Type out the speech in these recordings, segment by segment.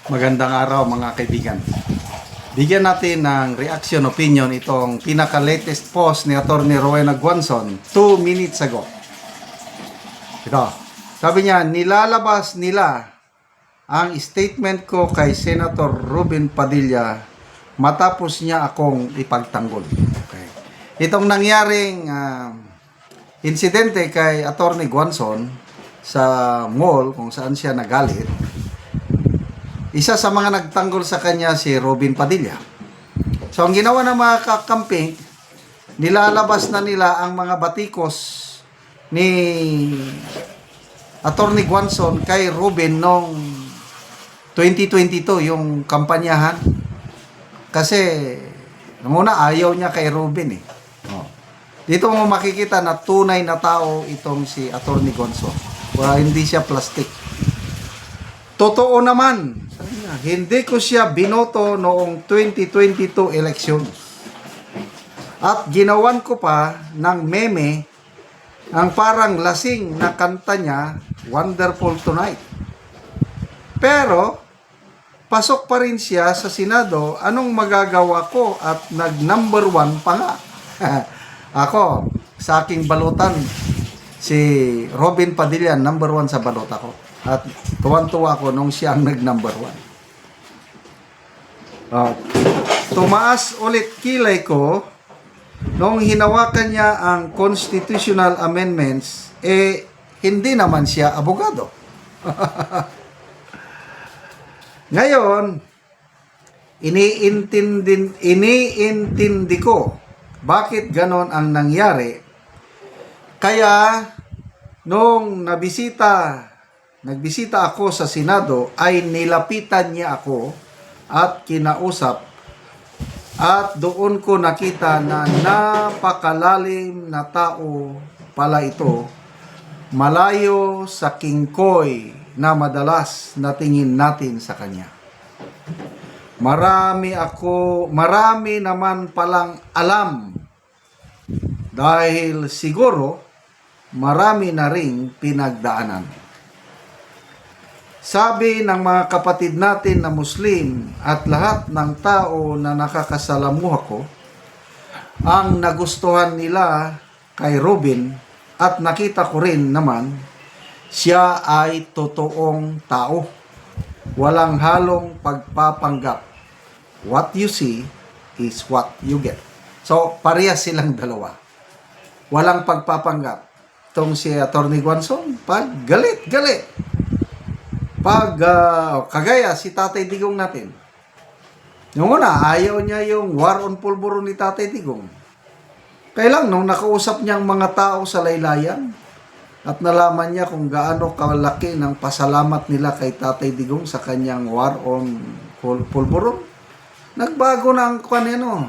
Magandang araw mga kaibigan. Bigyan natin ng reaction opinion itong pinaka-latest post ni Atty. Rowena Guanzon 2 minutes ago. Ito. Sabi niya, nilalabas nila ang statement ko kay Senator Robin Padilla matapos niya akong ipagtanggol. Okay. Itong nangyaring insidente kay Atty. Guanzon sa mall kung saan siya nagalit, isa sa mga nagtanggol sa kanya si Robin Padilla. So ang ginawa ng mga kakamping, nilalabas na nila ang mga batikos ni Atty. Guanzon kay Robin noong 2022, yung kampanyahan. Kasi nung una ayaw niya kay Robin eh. Dito mo makikita na tunay na tao itong si Atty. Guanzon. Hindi siya plastic. Totoo naman, hindi ko siya binoto noong 2022 election. At ginawan ko pa ng meme ang parang lasing na kanta niya, Wonderful Tonight. Pero, pasok pa rin siya sa Senado, anong magagawa ko at nag-number 1 pa nga. Ako, sa aking balutan, si Robin Padilla, number 1 sa balota ko. At tuwan-tuwa ako nung siya ang nag-number 1. Tumaas ulit kilay ko nung hinawakan niya ang constitutional amendments, hindi naman siya abogado. Ngayon, iniintindi ko bakit ganon ang nangyari. Kaya, nung nagbisita ako sa Senado, ay nilapitan niya ako at kinausap, at doon ko nakita na napakalalim na tao pala ito, malayo sa kingkoy na madalas natingin natin sa kanya. Marami naman palang alam, dahil siguro marami na ring pinagdaanan. Sabi ng mga kapatid natin na Muslim at lahat ng tao na nakakasalamuha ko, ang nagustuhan nila kay Robin, at nakita ko rin naman, siya ay totoong tao. Walang halong pagpapanggap. What you see is what you get. So, parehas silang dalawa. Walang pagpapanggap. Itong si Atty. Guanzon, pag galit. Kagaya si Tatay Digong natin. Nung una, ayaw niya yung war on pulburo ni Tatay Digong. Kaya lang, nung nakausap niyang mga tao sa laylayan, at nalaman niya kung gaano kalaki ng pasalamat nila kay Tatay Digong sa kanyang war on pulburo, nagbago na ang kanino.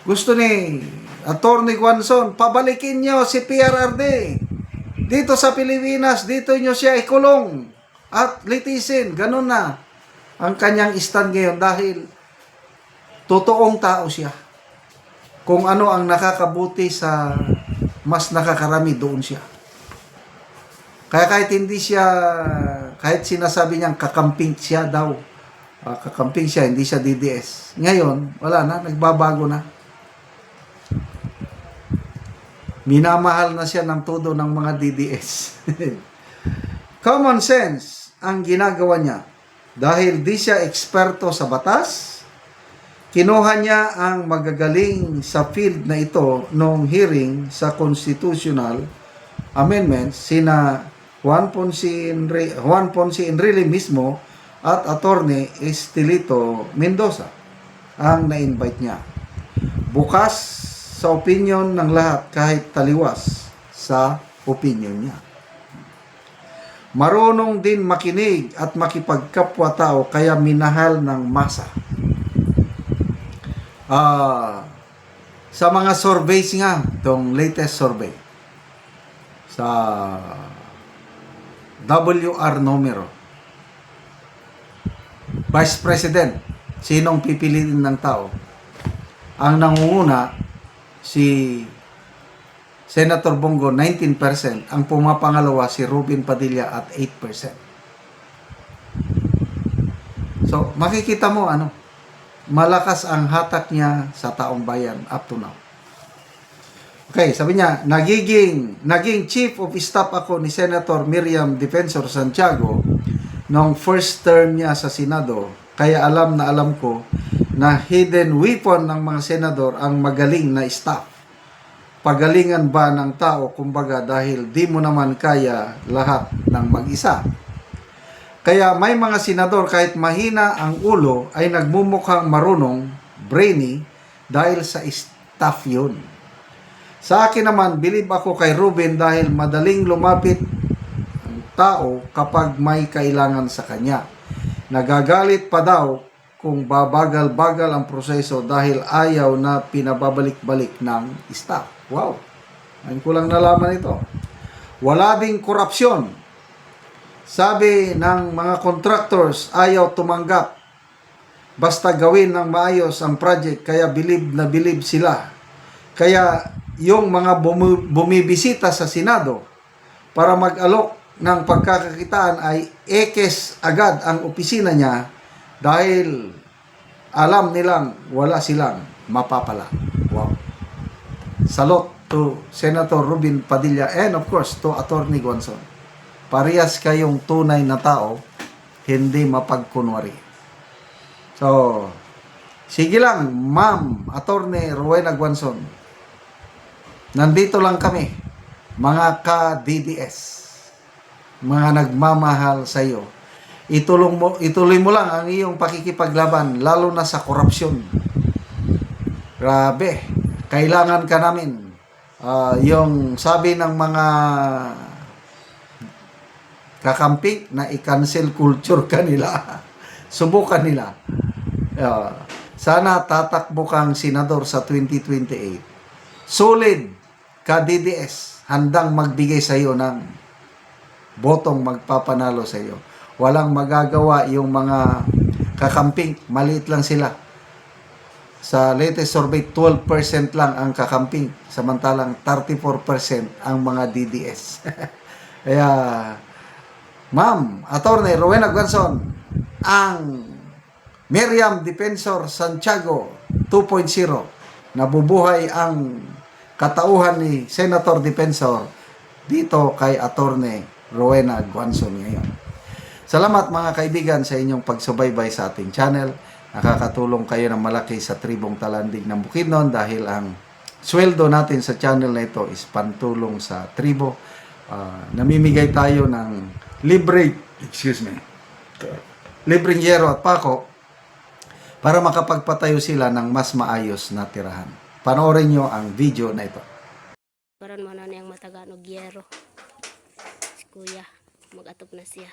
Gusto ni Atty. Guanzon, pabalikin niyo si PRRD. Dito sa Pilipinas, dito nyo siya ikulong at litisin. Ganun na ang kanyang stand ngayon dahil totoong tao siya. Kung ano ang nakakabuti sa mas nakakarami, doon siya. Kaya kahit sinasabi niyang kakamping siya daw, kakamping siya, hindi siya DDS. Ngayon, wala na, nagbabago na. Minamahal na siya ng todo ng mga DDS. Common sense ang ginagawa niya. Dahil di siya eksperto sa batas, kinuha niya ang magagaling sa field na ito noong hearing sa constitutional amendments, sina Juan Ponce Enrile mismo at Atty. Estelito Mendoza ang na-invite niya. Bukas sa opinion ng lahat, kahit taliwas sa opinion niya. Marunong din makinig at makipagkapwa-tao, kaya minahal ng masa. Sa mga surveys nga, itong latest survey, sa WR numero, Vice President, sinong pipiliin ng tao? Ang nangunguna, si Senator Bongo, 19%. Ang pumapangalawa si Robin Padilla at 8%. So, makikita mo malakas ang hatak niya sa taong bayan up to now. Okay, sabi niya, naging chief of staff ako ni Senator Miriam Defensor Santiago noong first term niya sa Senado. Kaya alam na alam ko na hidden weapon ng mga senador ang magaling na staff. Pagalingan ba ng tao, kumbaga, dahil di mo naman kaya lahat ng mag-isa. Kaya may mga senador kahit mahina ang ulo ay nagmumukhang marunong, brainy, dahil sa staff yun. Sa akin naman, believe ako kay Ruben dahil madaling lumapit ang tao kapag may kailangan sa kanya. Nagagalit pa daw kung babagal-bagal ang proseso dahil ayaw na pinababalik-balik ng staff. Wow! Ngayon ko lang nalaman ito. Wala ding korupsyon. Sabi ng mga contractors, ayaw tumanggap. Basta gawin ng maayos ang project, kaya believe na believe sila. Kaya yung mga bumibisita sa Senado para mag-alok ng pagkakakitaan ay ekes agad ang opisina niya dahil alam nilang wala silang mapapala. Wow. Salute to Senator Ruben Padilla and of course to Attorney Guanzon. Parehas kayong tunay na tao, hindi mapagkunwari. So, sige lang, Ma'am Attorney Rowena Guanzon. Nandito lang kami, mga ka-DDS, mga nagmamahal sa iyo. Ituloy mo lang ang iyong pakikipaglaban, lalo na sa korupsyon. Grabe, kailangan ka namin. Yung sabi ng mga kakamping na i-cancel culture kanila, subukan nila. Sana tatakbo kang senador sa 2028. Solid ka-DDS, handang magbigay sa iyo ng botong magpapanalo sa iyo. Walang magagawa yung mga kakamping, maliit lang sila. Sa latest survey, 12% lang ang kakamping, samantalang 34% ang mga DDS. Kaya, Ma'am Attorney Rowena Guanzon, ang Miriam Defensor Santiago 2.0, nabubuhay ang katauhan ni Senator Defensor dito kay Attorney Rowena Guanzon ngayon. Salamat mga kaibigan sa inyong pagsubaybay sa ating channel. Nakakatulong kayo ng malaki sa tribong Talandig ng Bukidnon dahil ang sweldo natin sa channel na ito is pantulong sa tribo. Namimigay tayo ng libreng yero at pako para makapagpatayo sila ng mas maayos na tirahan. Panoorin nyo ang video na ito. Karon mo na niyang matagaan og yero. Si Kuya, mag-atop na siya.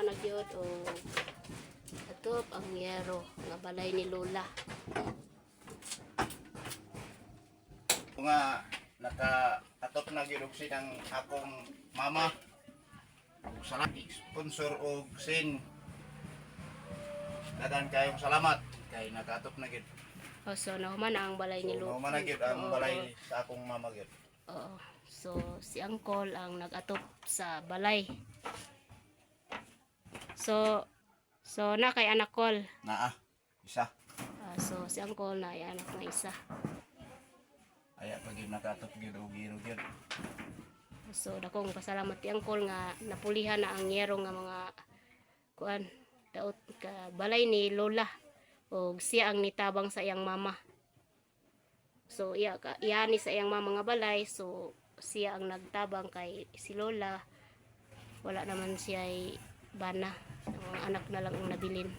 Nagyod o atop ang yero nga balay ni Lola. Nga naka-atop na gyud og sin ang akong mama. Salamat sponsor og sin. Dadan kayong salamat kay naka-atop na gyud. Oh, so nahuman ang balay ni Lola. Nahuman na gyud ang balay sa akong mama gyud. Oo. So si Uncle ang nag-atop sa balay. So na kay anak Col. Naa isa. So si Uncle na ay anak na isa. Aya pag naka-atop gyud og giro gyud. So dakong pasalamat ti Uncle nga napulihan na ang yero nga mga kuan daot ka balay ni Lola og siya ang nitabang sa iyang mama. So iya ni sa iyang mama nga balay, so siya ang nagtabang kay si Lola wala naman siya bana. Ang anak na lang ang nabilin.